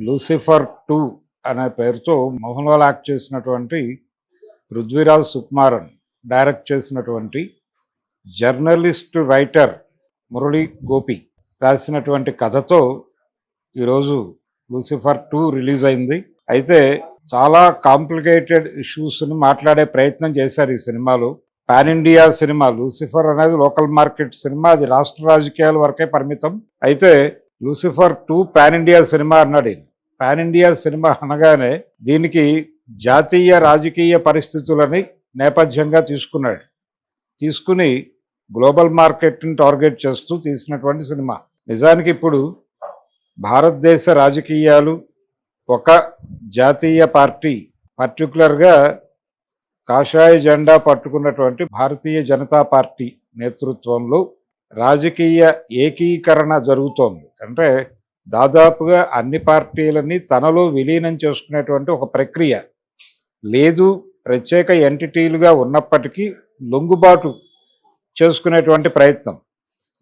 Lucifer 2 అనే పేరుతో Mohan Lal act చేసినటువంటి పృథ్వీరాజ్ సుకుమారన్ డైరెక్ట్ చేసినటువంటి జర్నలిస్ట్ రైటర్ మురళీ గోపి రాసినటువంటి కథతో ఈరోజు లూసిఫర్ 2 రిలీజ్ అయింది. అయితే చాలా కాంప్లికేటెడ్ ఇష్యూస్ని మాట్లాడే ప్రయత్నం చేశారు ఈ సినిమాలో. Pan India cinema. లూసిఫర్ అనేది లోకల్ మార్కెట్ సినిమా, అది రాష్ట్ర రాజకీయాల వరకే పరిమితం. అయితే లూసిఫర్ 2 పాన్ ఇండియా సినిమా అన్నాడు. పాన్ ఇండియా సినిమా అనగానే దీనికి జాతీయ రాజకీయ పరిస్థితులని నేపథ్యంగా తీసుకుని గ్లోబల్ మార్కెట్ని టార్గెట్ చేస్తూ తీసినటువంటి సినిమా. నిజానికి ఇప్పుడు భారతదేశ రాజకీయాలు ఒక జాతీయ పార్టీ, పర్టికులర్గా కాషాయ జెండా పట్టుకున్నటువంటి భారతీయ జనతా పార్టీ నేతృత్వంలో రాజకీయ ఏకీకరణ జరుగుతోంది. అంటే దాదాపుగా అన్ని పార్టీలని తనలో విలీనం చేసుకునేటువంటి ఒక ప్రక్రియ లేదు. ప్రత్యేక ఎంటిటీలుగా ఉన్నప్పటికీ లొంగుబాటు చేసుకునేటువంటి ప్రయత్నం,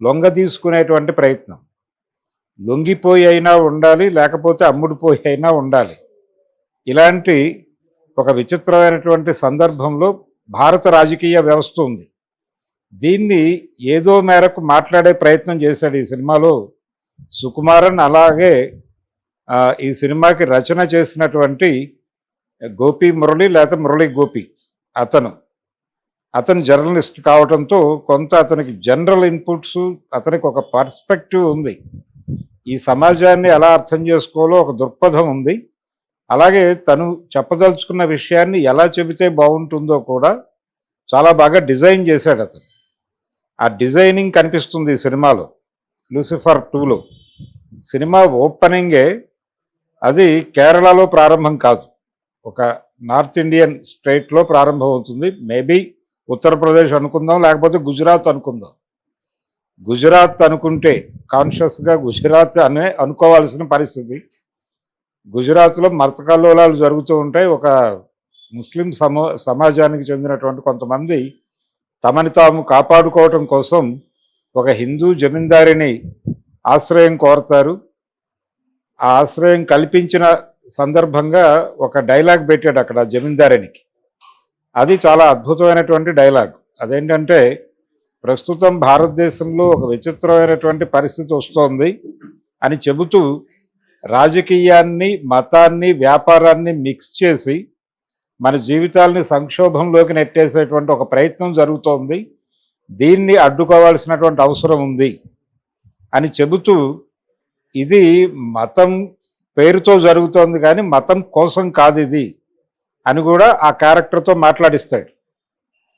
లొంగ తీసుకునేటువంటి ప్రయత్నం. లొంగిపోయి అయినా ఉండాలి, లేకపోతే అమ్ముడుపోయి అయినా ఉండాలి. ఇలాంటి ఒక విచిత్రమైనటువంటి సందర్భంలో భారత రాజకీయ వ్యవస్థ ఉంది. దీన్ని ఏదో మేరకు మాట్లాడే ప్రయత్నం చేశాడు ఈ సినిమాలో సుకుమారన్. అలాగే ఈ సినిమాకి రచన చేసినటువంటి గోపి మురళి, లేకపోతే మురళి గోపి, అతను జర్నలిస్ట్ కావడంతో కొంత అతనికి జనరల్ ఇన్పుట్స్, అతనికి ఒక పర్స్పెక్టివ్ ఉంది. ఈ సమాజాన్ని ఎలా అర్థం చేసుకోవాలో ఒక దృక్పథం ఉంది. అలాగే తను చెప్పదలుచుకున్న విషయాన్ని ఎలా చెబితే బాగుంటుందో కూడా చాలా బాగా డిజైన్ చేశాడు అతను. ఆ డిజైనింగ్ కనిపిస్తుంది ఈ సినిమాలో. లూసిఫర్ 2లో సినిమా ఓపెనింగే అది కేరళలో ప్రారంభం కాదు, ఒక నార్త్ ఇండియన్ స్టేట్లో ప్రారంభం అవుతుంది. మేబీ ఉత్తరప్రదేశ్ అనుకుందాం, లేకపోతే గుజరాత్ అనుకుందాం. గుజరాత్ అనుకుంటే కాన్షియస్గా గుజరాత్ అనే అనుకోవాల్సిన పరిస్థితి. గుజరాత్లో మతకల్లోలాలు జరుగుతూ ఉంటాయి. ఒక ముస్లిం సమాజానికి చెందినటువంటి కొంతమంది తమని తాము కాపాడుకోవటం కోసం ఒక హిందూ జమీందారిని ఆశ్రయం కోరతారు. ఆ ఆశ్రయం కల్పించిన సందర్భంగా ఒక డైలాగ్ పెట్టాడు అక్కడ జమీందారికి. అది చాలా అద్భుతమైనటువంటి డైలాగ్. అదేంటంటే, ప్రస్తుతం భారతదేశంలో ఒక విచిత్రమైనటువంటి పరిస్థితి వస్తోంది అని చెబుతూ రాజకీయాన్ని, మతాన్ని, వ్యాపారాన్ని మిక్స్ చేసి మన జీవితాలని సంక్షోభంలోకి నెట్టేసేటువంటి ఒక ప్రయత్నం జరుగుతోంది. దీన్ని అడ్డుకోవాల్సినటువంటి అవసరం ఉంది అని చెబుతూ, ఇది మతం పేరుతో జరుగుతోంది కానీ మతం కోసం కాదు ఇది అని కూడా ఆ క్యారెక్టర్తో మాట్లాడిస్తాడు.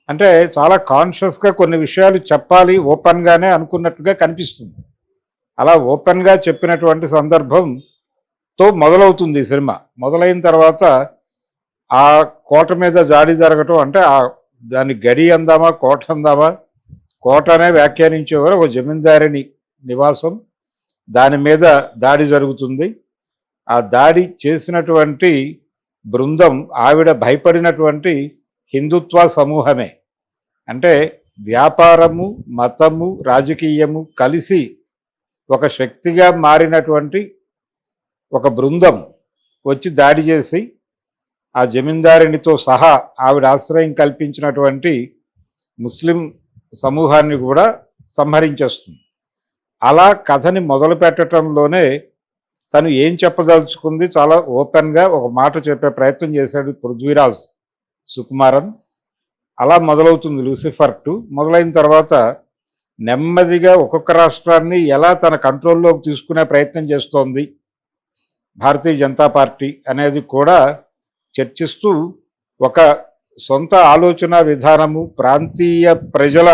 అంటే చాలా కాన్షియస్గా కొన్ని విషయాలు చెప్పాలి ఓపెన్గానే అనుకున్నట్టుగా కనిపిస్తుంది. అలా ఓపెన్గా చెప్పినటువంటి సందర్భంతో మొదలవుతుంది ఈ సినిమా. మొదలైన తర్వాత ఆ కోట మీద దాడి జరగటం, అంటే దాన్ని గడి అందామా కోట అందామా, కోట అనే వ్యాఖ్యానించేవారు ఒక జమీందారిని నివాసం, దాని మీద దాడి జరుగుతుంది. ఆ దాడి చేసినటువంటి బృందం ఆవిడ భయపడినటువంటి హిందుత్వ సమూహమే. అంటే వ్యాపారము, మతము, రాజకీయము కలిసి ఒక శక్తిగా మారినటువంటి ఒక బృందం వచ్చి దాడి చేసి ఆ జమీందారినితో సహా ఆవిడ ఆశ్రయం కల్పించినటువంటి ముస్లిం సమూహాన్ని కూడా సంహరించేస్తుంది. అలా కథని మొదలు పెట్టడంలోనే తను ఏం చెప్పదలుచుకుంది చాలా ఓపెన్గా ఒక మాట చెప్పే ప్రయత్నం చేశాడు పృథ్వీరాజ్ సుకుమారన్. అలా మొదలవుతుంది లూసిఫర్ 2. మొదలైన తర్వాత నెమ్మదిగా ఒక్కొక్క రాష్ట్రాన్ని ఎలా తన కంట్రోల్లోకి తీసుకునే ప్రయత్నం చేస్తోంది భారతీయ జనతా పార్టీ అనేది కూడా చర్చిస్తూ, ఒక సొంత ఆలోచన విధానము, ప్రాంతీయ ప్రజల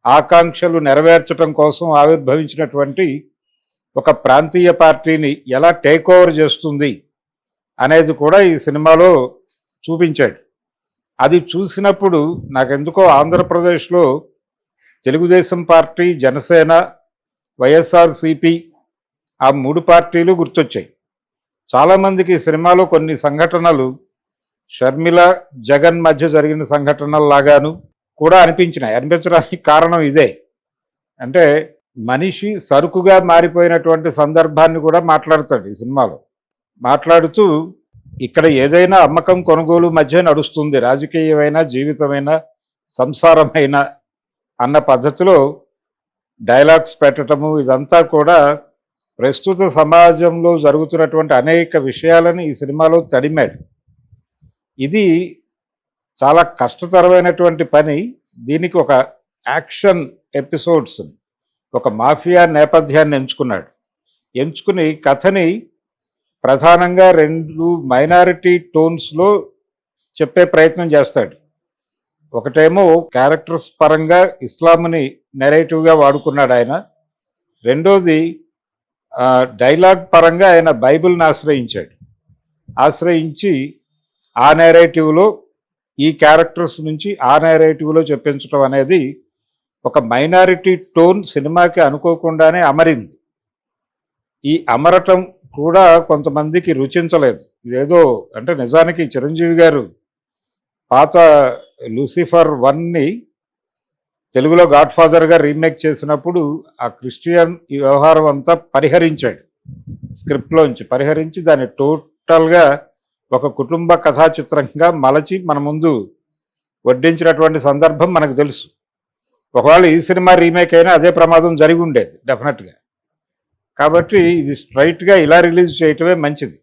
ఆకాంక్షలు నెరవేర్చడం కోసం ఆవిర్భవించినటువంటి ఒక ప్రాంతీయ పార్టీని ఎలా టేక్ ఓవర్ చేస్తుంది అనేది కూడా ఈ సినిమాలో చూపించాడు. అది చూసినప్పుడు నాకెందుకో ఆంధ్రప్రదేశ్లో తెలుగుదేశం పార్టీ, జనసేన, వైఎస్ఆర్సిపి ఆ 3 పార్టీలు గుర్తొచ్చాయి. చాలామందికి ఈ సినిమాలో కొన్ని సంఘటనలు షర్మిల, జగన్ మధ్య జరిగిన సంఘటనల్లాగాను కూడా అనిపించడానికి కారణం ఇదే. అంటే మనిషి సరుకుగా మారిపోయినటువంటి సందర్భాన్ని కూడా మాట్లాడతాడు ఈ సినిమాలో. మాట్లాడుతూ ఇక్కడ ఏదైనా అమ్మకం కొనుగోలు మధ్య నడుస్తుంది, రాజకీయమైన జీవితమైన సంసారమైన అన్న పద్ధతిలో డైలాగ్స్ పెట్టడము ఇదంతా కూడా ప్రస్తుత సమాజంలో జరుగుతున్నటువంటి అనేక విషయాలను ఈ సినిమాలో తడిమాడు. ఇది చాలా కష్టతరమైనటువంటి పని. దీనికి ఒక యాక్షన్ ఎపిసోడ్స్, ఒక మాఫియా నేపథ్యాన్ని ఎంచుకుని కథని ప్రధానంగా 2 మైనారిటీ టోన్స్లో చెప్పే ప్రయత్నం చేస్తాడు. ఒకటేమో క్యారెక్టర్స్ పరంగా ఇస్లాంని నెరేటివ్గా వాడుకున్నాడు ఆయన. రెండోది డైలాగ్ పరంగా ఆయన బైబిల్ని ఆశ్రయించి ఆ నెరేటివ్లో ఈ క్యారెక్టర్స్ నుంచి ఆ నెరేటివ్లో చెప్పించడం అనేది ఒక మైనారిటీ టోన్ సినిమాకి అనుకోకుండానే అమరింది. ఈ అమరటం కూడా కొంతమందికి రుచించలేదు. ఇదేదో అంటే నిజానికి చిరంజీవి గారు పాత లూసిఫర్ 1ని తెలుగులో గాడ్ ఫాదర్గా రీమేక్ చేసినప్పుడు ఆ క్రిస్టియన్ ఈ వ్యవహారం అంతా పరిహరించాడు, స్క్రిప్ట్లోంచి పరిహరించి దాన్ని టోటల్గా ఒక కుటుంబ కథా చిత్రంగా మలచి మన ముందు వడ్డించినటువంటి సందర్భం మనకు తెలుసు. ఒకవేళ ఈ సినిమా రీమేక్ అయినా అదే ప్రమాదం జరిగి ఉండేది డెఫినెట్గా. కాబట్టి ఇది స్ట్రైట్గా ఇలా రిలీజ్ చేయటమే మంచిది.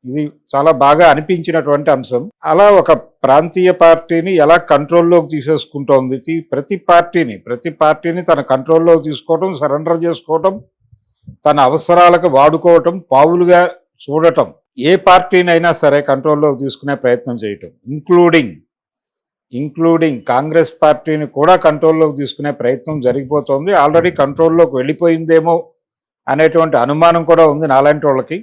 ఇది చాలా బాగా అనిపించినటువంటి అంశం. అలా ఒక ప్రాంతీయ పార్టీని ఎలా కంట్రోల్లోకి తీసేసుకుంటోంది, ప్రతి పార్టీని తన కంట్రోల్లోకి తీసుకోవటం, సరెండర్ చేసుకోవటం, తన అవసరాలకు వాడుకోవటం, పావులుగా చూడటం, ఏ పార్టీనైనా సరే కంట్రోల్లోకి తీసుకునే ప్రయత్నం చేయటం, ఇంక్లూడింగ్ కాంగ్రెస్ పార్టీని కూడా కంట్రోల్లోకి తీసుకునే ప్రయత్నం జరిగిపోతుంది. ఆల్రెడీ కంట్రోల్లోకి వెళ్ళిపోయిందేమో అనేటువంటి అనుమానం కూడా ఉంది నాలాంటి వాళ్ళకి.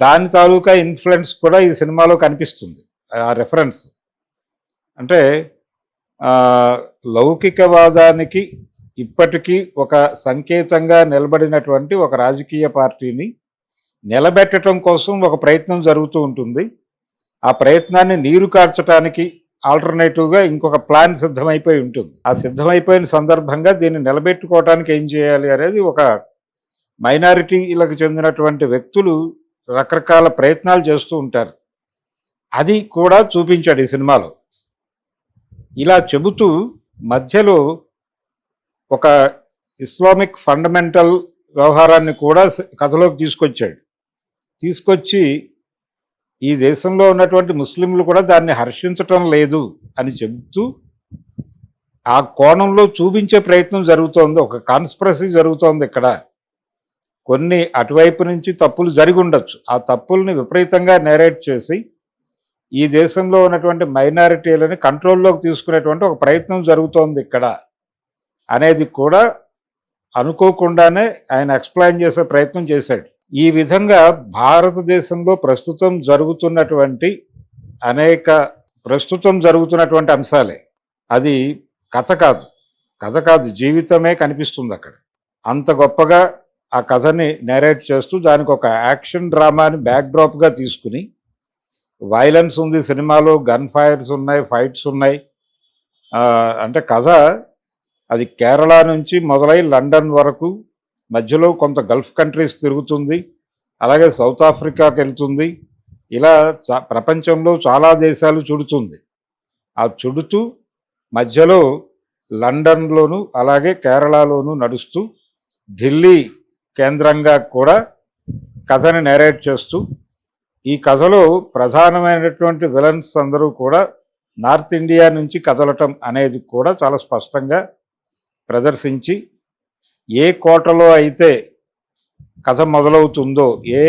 దాని తాలూకా ఇన్ఫ్లుయెన్స్ కూడా ఈ సినిమాలో కనిపిస్తుంది. ఆ రెఫరెన్స్ అంటే లౌకికవాదానికి ఇప్పటికీ ఒక సంకేతంగా నిలబడినటువంటి ఒక రాజకీయ పార్టీని నిలబెట్టడం కోసం ఒక ప్రయత్నం జరుగుతూ ఉంటుంది. ఆ ప్రయత్నాన్ని నీరు కార్చడానికి ఆల్టర్నేటివ్గా ఇంకొక ప్లాన్ సిద్ధమైపోయి ఉంటుంది. ఆ సిద్ధమైపోయిన సందర్భంగా దీన్ని నిలబెట్టుకోవడానికి ఏం చేయాలి అనేది ఒక మైనారిటీలకు చెందినటువంటి వ్యక్తులు రకరకాల ప్రయత్నాలు చేస్తూ ఉంటారు. అది కూడా చూపించాడు ఈ సినిమాలో. ఇలా చెబుతూ మధ్యలో ఒక ఇస్లామిక్ ఫండమెంటల్ వ్యవహారాన్ని కూడా కథలోకి తీసుకొచ్చి ఈ దేశంలో ఉన్నటువంటి ముస్లింలు కూడా దాన్ని హర్షించటం లేదు అని చెబుతూ ఆ కోణంలో చూపించే ప్రయత్నం జరుగుతోంది. ఒక కాన్స్పిరసీ జరుగుతోంది ఇక్కడ. కొన్ని అటువైపు నుంచి తప్పులు జరిగి ఉండొచ్చు. ఆ తప్పుల్ని విపరీతంగా నేరేట్ చేసి ఈ దేశంలో ఉన్నటువంటి మైనారిటీలని కంట్రోల్లోకి తీసుకునేటువంటి ఒక ప్రయత్నం జరుగుతోంది ఇక్కడ అనేది కూడా అనుకోకుండానే ఆయన ఎక్స్ప్లెయిన్ చేసే ప్రయత్నం చేశాడు. ఈ విధంగా భారతదేశంలో ప్రస్తుతం జరుగుతున్నటువంటి అంశాలే, అది కథ కాదు జీవితమే కనిపిస్తుంది అక్కడ. అంత గొప్పగా ఆ కథని నేరేట్ చేస్తూ దానికి ఒక యాక్షన్ డ్రామాని బ్యాక్డ్రాప్గా తీసుకుని, వైలెన్స్ ఉంది సినిమాలో, గన్ ఫైర్స్ ఉన్నాయి, ఫైట్స్ ఉన్నాయి. అంటే కథ అది కేరళ నుంచి మొదలై లండన్ వరకు, మధ్యలో కొంత గల్ఫ్ కంట్రీస్ తిరుగుతుంది, అలాగే సౌత్ ఆఫ్రికాకి వెళ్తుంది. ఇలా ప్రపంచంలో చాలా దేశాలు చుడుతుంది. ఆ చుడుతూ మధ్యలో లండన్లోను అలాగే కేరళలోను నడుస్తూ ఢిల్లీ కేంద్రంగా కూడా కథని నేరేట్ చేస్తూ, ఈ కథలో ప్రధానమైనటువంటి విలన్స్ అందరూ కూడా నార్త్ ఇండియా నుంచి కదలటం అనేది కూడా చాలా స్పష్టంగా ప్రదర్శించి, ఏ కోటలో అయితే కథ మొదలవుతుందో, ఏ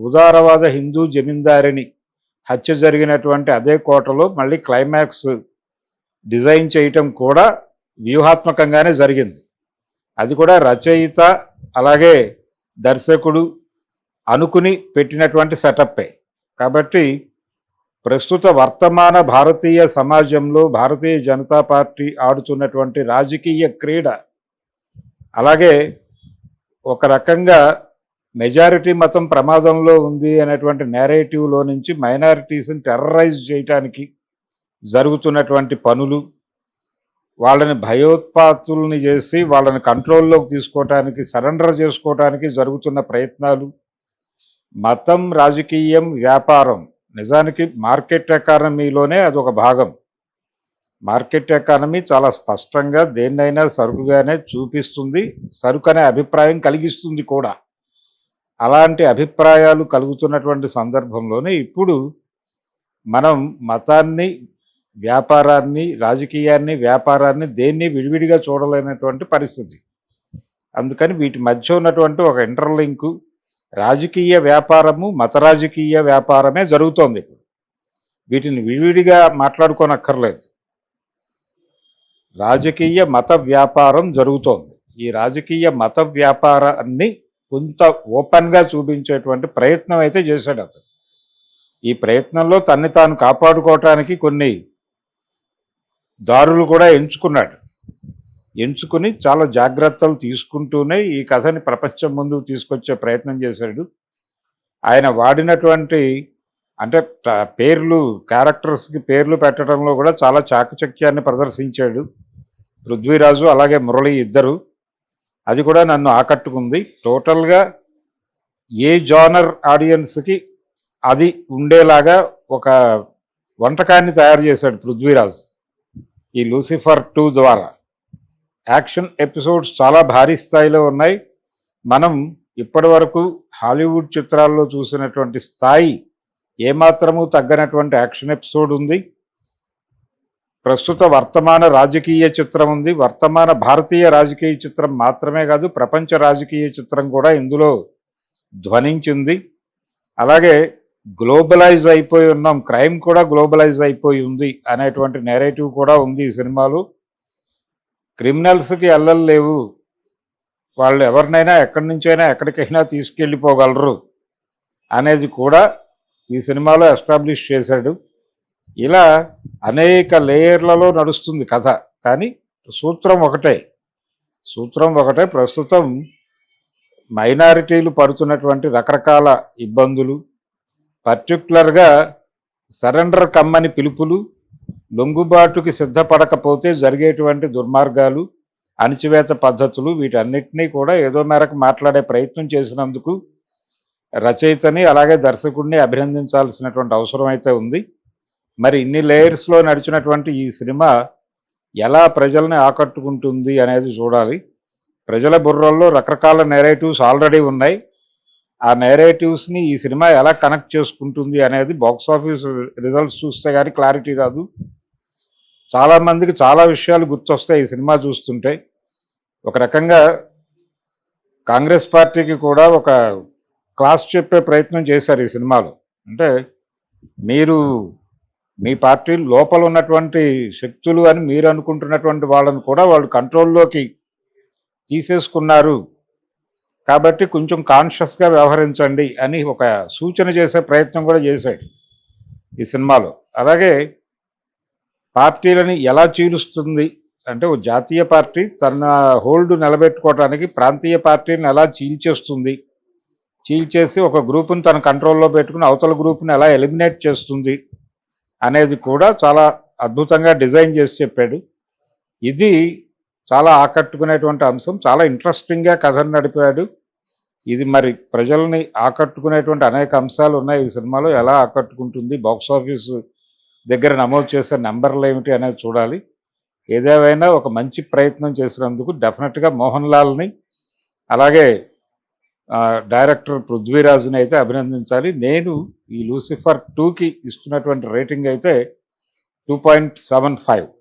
ఉదారవాద హిందూ జమీందారిని హత్య జరిగినటువంటి అదే కోటలో మళ్ళీ క్లైమాక్స్ డిజైన్ చేయటం కూడా వ్యూహాత్మకంగానే జరిగింది. అది కూడా రచయిత అలాగే దర్శకుడు అనుకుని పెట్టినటువంటి సెటప్పే. కాబట్టి ప్రస్తుత వర్తమాన భారతీయ సమాజంలో భారతీయ జనతా పార్టీ ఆడుతున్నటువంటి రాజకీయ క్రీడ, అలాగే ఒక రకంగా మెజారిటీ మతం ప్రమాదంలో ఉంది అనేటువంటి నేరేటివ్లో నుంచి మైనారిటీస్ని టెర్రరైజ్ చేయడానికి జరుగుతున్నటువంటి పనులు, వాళ్ళని భయోత్పాతుల్ని చేసి వాళ్ళని కంట్రోల్లోకి తీసుకోవటానికి, సరెండర్ చేసుకోవటానికి జరుగుతున్న ప్రయత్నాలు, మతం, రాజకీయం, వ్యాపారం, నిజానికి మార్కెట్ ఎకానమీలోనే అదొక భాగం. మార్కెట్ ఎకానమీ చాలా స్పష్టంగా దేన్నైనా సరుకుగానే చూపిస్తుంది, సరుకు అనే అభిప్రాయం కలిగిస్తుంది కూడా. అలాంటి అభిప్రాయాలు కలుగుతున్నటువంటి సందర్భంలోనే ఇప్పుడు మనం మతాన్ని, వ్యాపారాన్ని, రాజకీయాన్ని, వ్యాపారాన్ని దేన్ని విడివిడిగా చూడలేనటువంటి పరిస్థితి. అందుకని వీటి మధ్య ఉన్నటువంటి ఒక ఇంటర్లింకు, రాజకీయ వ్యాపారము, మత రాజకీయ వ్యాపారమే జరుగుతోంది. వీటిని విడివిడిగా మాట్లాడుకోనక్కర్లేదు. రాజకీయ మత వ్యాపారం జరుగుతోంది. ఈ రాజకీయ మత వ్యాపారాన్ని కొంత ఓపెన్గా చూపించేటువంటి ప్రయత్నం అయితే చేశాడు అతను. ఈ ప్రయత్నంలో తన్ని తాను కాపాడుకోవటానికి కొన్ని దారులు కూడా ఎంచుకుని చాలా జాగ్రత్తలు తీసుకుంటూనే ఈ కథని ప్రపంచం ముందుకు తీసుకొచ్చే ప్రయత్నం చేశాడు. ఆయన వాడినటువంటి అంటే క్యారెక్టర్స్కి పేర్లు పెట్టడంలో కూడా చాలా చాకచక్యాన్ని ప్రదర్శించాడు పృథ్వీరాజు, అలాగే మురళి ఇద్దరు. అది కూడా నన్ను ఆకట్టుకుంది. టోటల్గా ఏ జానర్ ఆడియన్స్కి అది ఉండేలాగా ఒక వంటకాన్ని తయారు చేశాడు పృథ్వీరాజ్ ఈ లూసిఫర్ 2 ద్వారా. యాక్షన్ ఎపిసోడ్స్ చాలా భారీ స్థాయిలో ఉన్నాయి. మనం ఇప్పటి వరకు హాలీవుడ్ చిత్రాల్లో చూసినటువంటి స్థాయి ఏమాత్రము తగ్గనటువంటి యాక్షన్ ఎపిసోడ్ ఉంది. ప్రస్తుత వర్తమాన రాజకీయ చిత్రం ఉంది. వర్తమాన భారతీయ రాజకీయ చిత్రం మాత్రమే కాదు, ప్రపంచ రాజకీయ చిత్రం కూడా ఇందులో ధ్వనించింది. అలాగే గ్లోబలైజ్ అయిపోయి ఉన్నాం, క్రైమ్ కూడా గ్లోబలైజ్ అయిపోయి ఉంది అనేటువంటి నేరేటివ్ కూడా ఉంది ఈ సినిమాలో. క్రిమినల్స్కి ఎల్లలు లేవు, వాళ్ళు ఎవరినైనా ఎక్కడి నుంచైనా ఎక్కడికైనా తీసుకెళ్ళిపోగలరు అనేది కూడా ఈ సినిమాలో ఎస్టాబ్లిష్ చేశాడు. ఇలా అనేక లేయర్లలో నడుస్తుంది కథ. కానీ సూత్రం ఒకటే. ప్రస్తుతం మైనారిటీలు పడుతున్నటువంటి రకరకాల ఇబ్బందులు, పర్టిక్యులర్గా సరెండర్ కమ్మని పిలుపులు, లొంగుబాటుకి సిద్ధపడకపోతే జరిగేటువంటి దుర్మార్గాలు, అణిచివేత పద్ధతులు, వీటన్నిటినీ కూడా ఏదో మేరకు మాట్లాడే ప్రయత్నం చేసినందుకు రచయితని అలాగే దర్శకుడిని అభినందించాల్సినటువంటి అవసరం అయితే ఉంది. మరి ఇన్ని లేయర్స్లో నడిచినటువంటి ఈ సినిమా ఎలా ప్రజల్ని ఆకట్టుకుంటుంది అనేది చూడాలి. ప్రజల బుర్రల్లో రకరకాల నేరేటివ్స్ ఆల్రెడీ ఉన్నాయి. ఆ నేరేటివ్స్ని ఈ సినిమా ఎలా కనెక్ట్ చేసుకుంటుంది అనేది బాక్స్ ఆఫీస్ రిజల్ట్స్ చూస్తే కానీ క్లారిటీ రాదు. చాలామందికి చాలా విషయాలు గుర్తొస్తాయి ఈ సినిమా చూస్తుంటే. ఒక రకంగా కాంగ్రెస్ పార్టీకి కూడా ఒక క్లాస్ చెప్పే ప్రయత్నం చేశారు ఈ సినిమాలో. అంటే మీరు మీ పార్టీ లోపల ఉన్నటువంటి శక్తులు అని మీరు అనుకుంటున్నటువంటి వాళ్ళని కూడా వాళ్ళు కంట్రోల్లోకి తీసేసుకున్నారు, కాబట్టి కొంచెం కాన్షియస్గా వ్యవహరించండి అని ఒక సూచన చేసే ప్రయత్నం కూడా చేశాడు ఈ సినిమాలో. అలాగే పార్టీలని ఎలా చీలుస్తుంది అంటే, ఓ జాతీయ పార్టీ తన హోల్డ్ నిలబెట్టుకోవడానికి ప్రాంతీయ పార్టీని ఎలా చీల్చేసి ఒక గ్రూపుని తన కంట్రోల్లో పెట్టుకుని అవతల గ్రూప్ని ఎలా ఎలిమినేట్ చేస్తుంది అనేది కూడా చాలా అద్భుతంగా డిజైన్ చేసి చెప్పాడు. ఇది చాలా ఆకట్టుకునేటువంటి అంశం. చాలా ఇంట్రెస్టింగ్గా కథను నడిపాడు. ఇది మరి ప్రజల్ని ఆకట్టుకునేటువంటి అనేక అంశాలు ఉన్నాయి ఈ సినిమాలో. ఎలా ఆకట్టుకుంటుంది, బాక్స్ ఆఫీస్ దగ్గర నమోదు చేసే నెంబర్లు ఏమిటి అనేది చూడాలి. ఏదేమైనా ఒక మంచి ప్రయత్నం చేసినందుకు డెఫినెట్గా మోహన్ లాల్ని అలాగే డైరెక్టర్ పృథ్వీరాజుని అయితే అభినందించాలి. నేను ఈ లూసిఫర్ 2కి ఇస్తున్నటువంటి రేటింగ్ అయితే 2.75.